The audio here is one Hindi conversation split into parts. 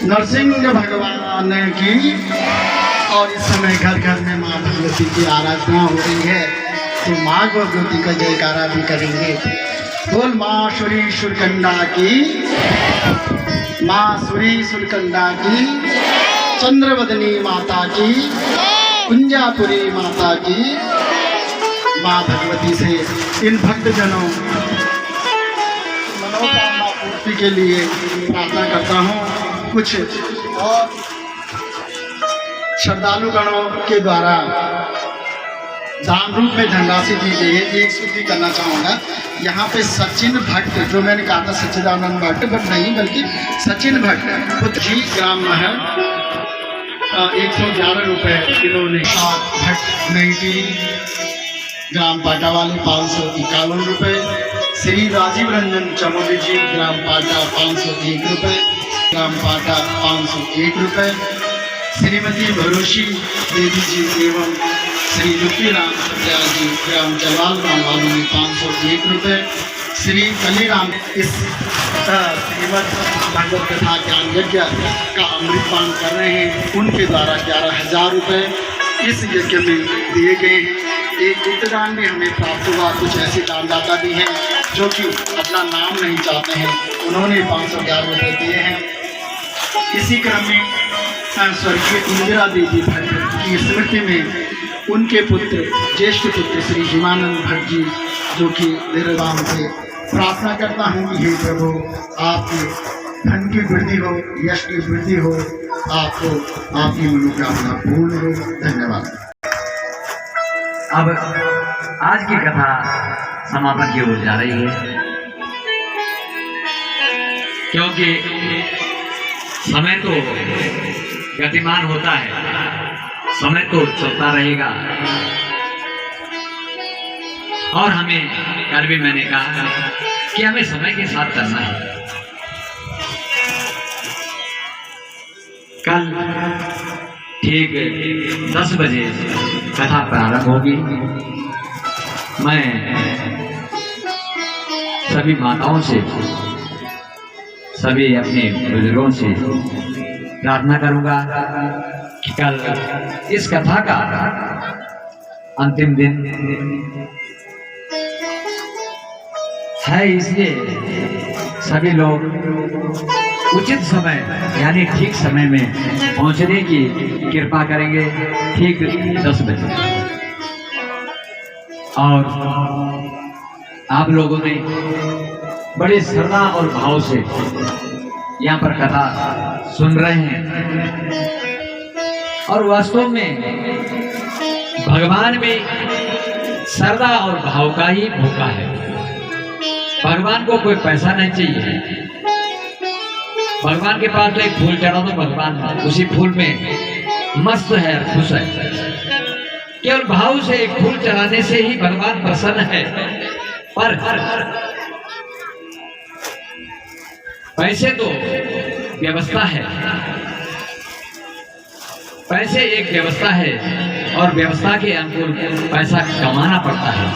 नरसिंह भगवान की। और इस समय घर घर में माँ भगवती की आराधना हो रही है, तो माँ भगवती का जयकारा भी करेंगे। बोल माँ सुरी सुरकंडा की, माँ सुरी सुरकंडा की, चंद्रवदनी माता की, कुंजापुरी माता की। माँ भगवती से इन भक्तजनों मनोकामना पूर्ति के लिए प्रार्थना करता हूँ। कुछ और श्रद्धालु गणों के द्वारा दान रूप में धनराशि दी गई है। एक स्तुति करना चाहूँगा। यहाँ पे सचिन भट्ट, जो मैंने कहा था सच्चिदानंद भट्ट, बट नहीं बल्कि सचिन भट्ट पुत्र जी, ग्राम महल 111 रुपये इन्होंने। भट्ट नईटी ग्राम पाटा वाले 551 रुपये। श्री राजीव रंजन चमोली जी, ग्राम पाटा 501 रुपये, ग्राम पाटा 501 रुपये। श्रीमती भरोशी देवी जी एवं श्री लुप्पी राम सत्याल जी, ग्राम जवाल गाँव वालों में 501 रुपये। श्री कलीराम इस श्रीमद भागवत कथा ज्ञान यज्ञ का अमृतपान कर रहे हैं, उनके द्वारा 11,000 रुपये इस यज्ञ में दिए गए हैं। एक गुप्तदान भी हमें प्राप्त हुआ। कुछ ऐसे दानदाता भी हैं जो कि अपना नाम नहीं चाहते हैं, उन्होंने 511 रुपये दिए हैं। इसी क्रम में स्वर्गीय इंदिरा देवी भट्ट की स्मृति में उनके पुत्र, ज्येष्ठ पुत्र श्री हिमानंद भट्ट जी, जो कि निर्वाण थे, प्रार्थना करता हूँ कि हे प्रभु, आपके धन की वृद्धि हो, यश की वृद्धि हो, आपको आपकी मनोकामना पूर्ण हो। धन्यवाद। अब आज की कथा समापन की ओर जा रही है, क्योंकि समय तो गतिमान होता है, समय तो चलता रहेगा। और हमें कल भी मैंने कहा कि हमें समय के साथ चलना है। कल ठीक 10 बजे कथा प्रारंभ होगी। मैं सभी माताओं से, सभी अपने बुजुर्गों से प्रार्थना करूंगा कि कल इस कथा का अंतिम दिन है, इसलिए सभी लोग उचित समय यानी ठीक समय में पहुंचने की कृपा करेंगे। ठीक 10 बजे। और आप लोगों ने बड़ी श्रद्धा और भाव से यहाँ पर कथा सुन रहे हैं, और वास्तव में भगवान में श्रद्धा और भाव का ही भूखा है। भगवान को कोई पैसा नहीं चाहिए। भगवान के पास एक फूल चढ़ा तो भगवान उसी फूल में मस्त है और खुश है। केवल भाव से एक फूल चढ़ाने से ही भगवान प्रसन्न है। पर पैसे तो व्यवस्था है, पैसे एक व्यवस्था है, और व्यवस्था के अनुकूल पैसा कमाना पड़ता है।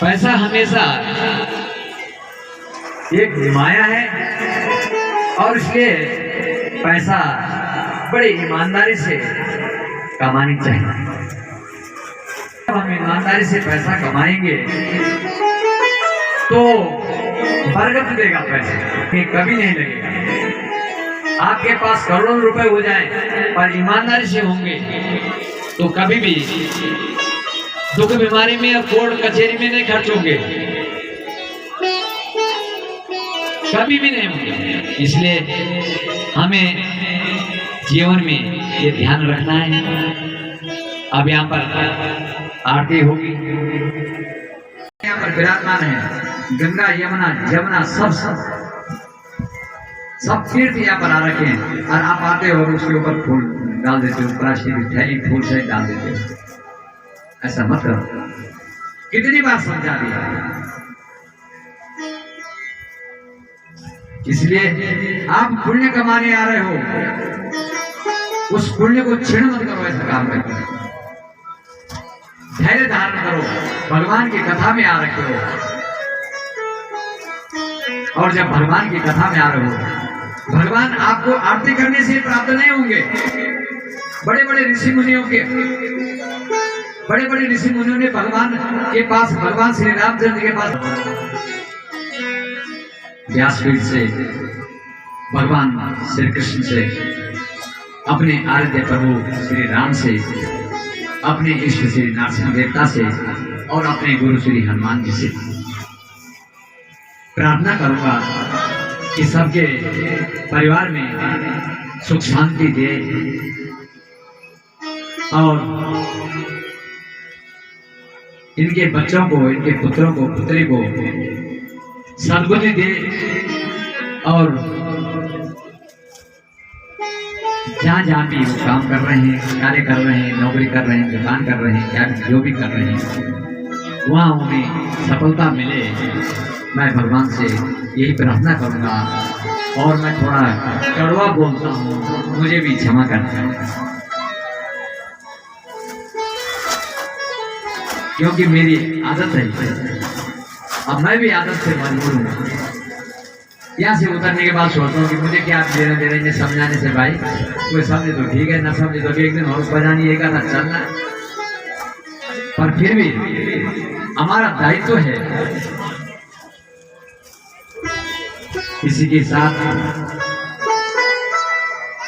पैसा हमेशा एक माया है, और इसलिए पैसा बड़ी ईमानदारी से कमानी चाहिए। हम ईमानदारी से पैसा कमाएंगे तो बरकत देगा पैसे, ये कभी नहीं लगेगा। आपके पास करोड़ों रुपए हो जाएं, पर ईमानदारी से होंगे तो कभी भी दुख बीमारी में या कोर्ट कचहरी में नहीं खर्च होंगे, कभी भी नहीं होंगे। इसलिए हमें जीवन में ये ध्यान रखना है। अब यहाँ पर आरती होगी। यहाँ पर विराजमान है गंगा, यमुना, जमुना, सब तीर्थ यहाँ पर आ रखे हैं, और आप आते हो और उसके ऊपर फूल डाल देते हो, प्लास्टिक थैली फूल से डाल देते हो। ऐसा मत करो। कितनी बार समझा दिया। इसलिए आप पुण्य कमाने आ रहे हो, उस पुण्य को छीन मत करो। ऐसा काम करके धैर्य धारण करो। भगवान की कथा में आ रखे हो, और जब भगवान की कथा में आ रहे हो, भगवान आपको आरती करने से प्राप्त नहीं होंगे। बड़े बड़े ऋषि मुनियों ने भगवान के पास, भगवान श्री रामचंद्र के पास व्यासपीठ से भगवान श्री कृष्ण से, अपने आराध्य प्रभु श्री राम से, अपने इष्ट श्री नरसिंह देवता से और अपने गुरु श्री हनुमान जी से प्रार्थना करूंगा कि सबके परिवार में सुख शांति दे और इनके बच्चों को, इनके पुत्रों को, पुत्री को सद्बुद्धि दे और जहाँ जहाँ भी वो काम कर रहे हैं, कार्य कर रहे हैं, नौकरी कर रहे हैं, दुकान कर रहे हैं, क्या जो भी कर रहे हैं, वहाँ उन्हें सफलता मिले। मैं भगवान से यही प्रार्थना करूँगा। और मैं थोड़ा कड़वा बोलता हूँ, मुझे भी क्षमा करना, क्योंकि मेरी आदत है। अब मैं भी आदत से मजबूर हूँ। यहाँ से उतरने के बाद सोचता हूँ कि मुझे क्या देना दे रहे हैं समझाने से। भाई कोई समझे तो ठीक है, ना समझे तो एक दिन और बजानी एक आधा चलना, पर फिर भी हमारा दायित्व है। इसी के साथ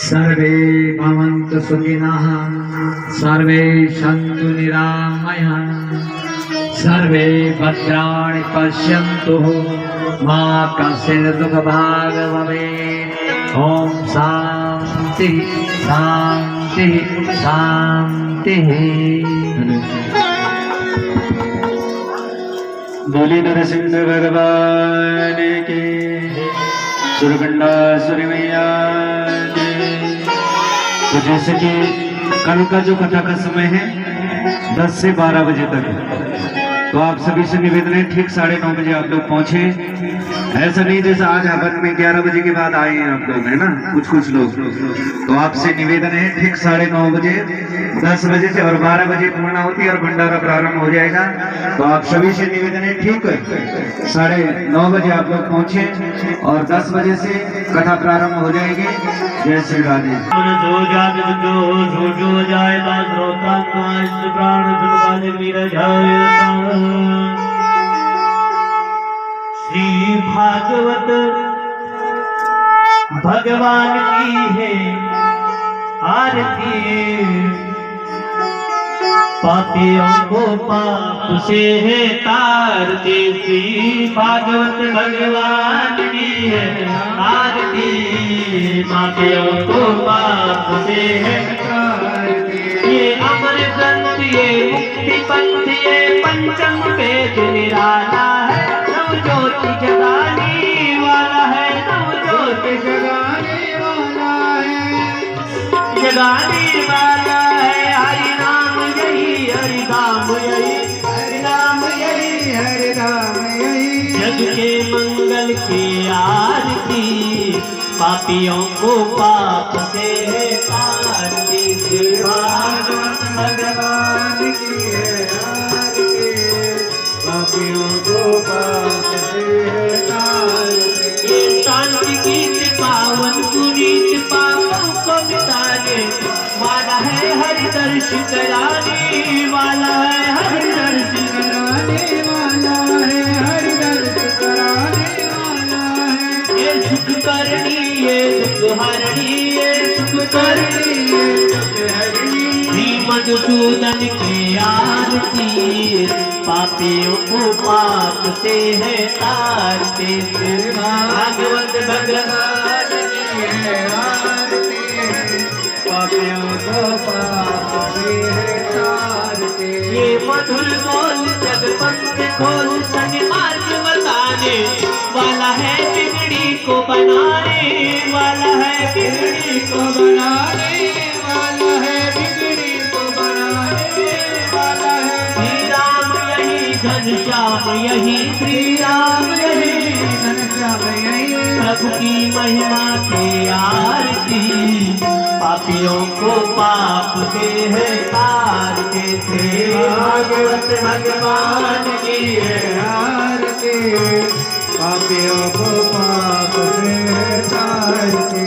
सर्वे भवन्तु सुखिनः, सर्वे सन्तु निरामयाः, सर्वे भद्राणि पश्यन्तु, मा कश्चित् दुःखभाग् भवेत्। ओम शांति शांति शांति। बोली नरसिंह भगवान की, सुरगंडा सुर मैया की। तो जैसे कि कल का जो कथा का समय है 10 से 12 बजे तक, तो आप सभी से निवेदन है ठीक 9:30 बजे आप लोग पहुंचे। ऐसा नहीं जैसे आज हवन में 11 बजे के बाद आए हैं आप लोग, है ना, कुछ लोग। तो आपसे निवेदन है ठीक 9:30 बजे, 10 बजे से और 12 बजे पूर्ण होती है और भंडारा प्रारंभ हो जाएगा। तो आप सभी से निवेदन है ठीक 9:30 बजे आप लोग पहुंचे और 10 बजे से कथा प्रारंभ हो जाएगी। जय श्री राधे। श्री भागवत भगवान की है आरती, पापियों को पाप से है तारती। श्री भागवत भगवान की है आरती, पापियों को पाप से है तारती। ये अमर ग्रंथ, ये मुक्ति पंथ, ये पंचम वेद निराला है, ज्योति जगाने वाला है, ज्योति जगाने वाला है, जगाने वाला है। हरि नाम यही, हरि नाम यही, हरि नाम यही, हरि नाम यही। जग के मंगल की आरती, पापियों को पाप से है तारती। भागवत भगवान की है आरती, पापियों को पाप से है तारती। ये शांति गीत पावन पुनीत पापों को मिटाने वाला है, हरि दर्शन कराने वाला है, हरि दर्शन कराने वाला है, हरि दर्शन कराने वाला है। ये सुख करनी, ये दुख हरणी, ये सुख करनी, ये दुख हरणी। श्री मधुसूदन की आरती, पापियों को पाप से है तारती। भागवत भगवान की है आरती, पापियों को पाप से है तारती। ये मधुर बोल जगपंथ खोल, सन्मार्ग बताने वाला है, बिगड़ी को बनाने वाला है, बिगड़ी को बनाने वाला है, बिगड़ी को बनाने वाला है। श्री राम यही, घनश्याम यही, श्री राम यही, घनश्याम यही। प्रभु की महिमा की आरती, पापियों को पाप से है तारती। भागवत भगवान की है आरती, पापियों को पाप से तारते।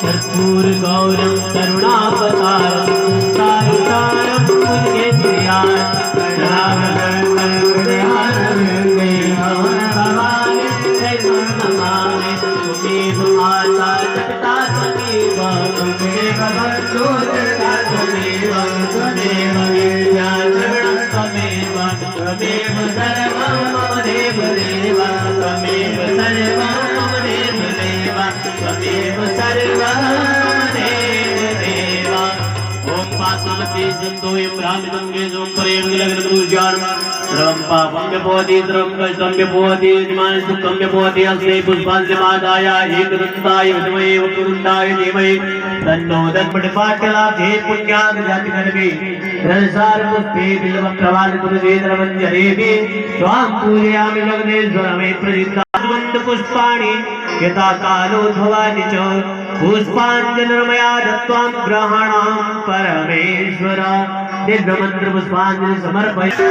कर्पूर गौरम करुणावतारम सारम मुझे प्रियाय त्वमेव सर्वं मम देव देव त्वमेव सर्वं मम देव देव त्वमेव सर्वं देव देव। ओम पात्मते सिंधुयं ब्राह्मणं गेजं प्रेम लग्नगुरुज्ञान सर्वं पापं व्यपोति सर्वं कष्टं व्यपोति यजमान सुखं व्यपोति अस्मै पुष्पाञ्जलिमादाय एकदन्ताय विद्महे वक्रतुण्डाय धीमहि तन्नो दन्मणिपाटलाभे पुण्यात् जातिगर्भे रसार पुष्पे बिल्वप्रवाल तुलसीधरमञ्जरेभि त्वां पूजयामि लग्नेश्वरमे प्रदितावन्त पुष्पाणि यथा कालोद्भवानि च पुष्पाञ्जलिर्मया दत्त्वां ग्रहाणां परमेश्वर दिव्यमन्त्र पुष्पाञ्जलि समर्पयामि।